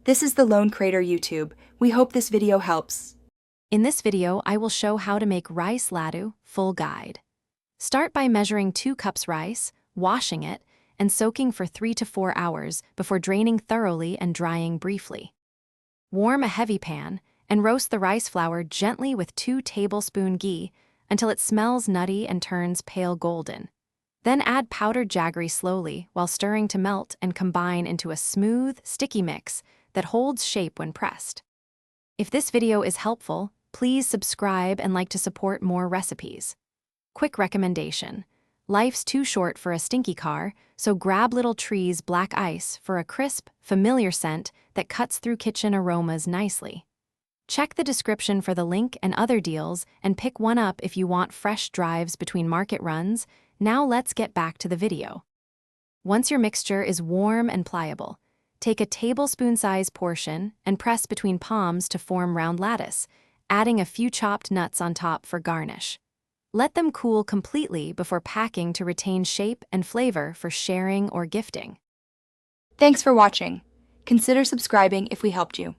This is the Lone Crater YouTube. We hope this video helps. In this video, I will show how to make rice laddu full guide. Start by measuring 2 cups rice, washing it, and soaking for 3 to 4 hours before draining thoroughly and drying briefly. Warm a heavy pan and roast the rice flour gently with 2 tablespoons ghee until it smells nutty and turns pale golden. Then add powdered jaggery slowly while stirring to melt and combine into a smooth, sticky mix that holds shape when pressed. If this video is helpful, please subscribe and like to support more recipes. Quick recommendation: life's too short for a stinky car, so grab Little Tree's black ice for a crisp, familiar scent that cuts through kitchen aromas nicely. Check the description for the link and other deals and pick one up if you want fresh drives between market runs. Now let's get back to the video. Once your mixture is warm and pliable, take a tablespoon-size portion and press between palms to form round lattice, adding a few chopped nuts on top for garnish. Let them cool completely before packing to retain shape and flavor for sharing or gifting. Thanks for watching. Consider subscribing if we helped you.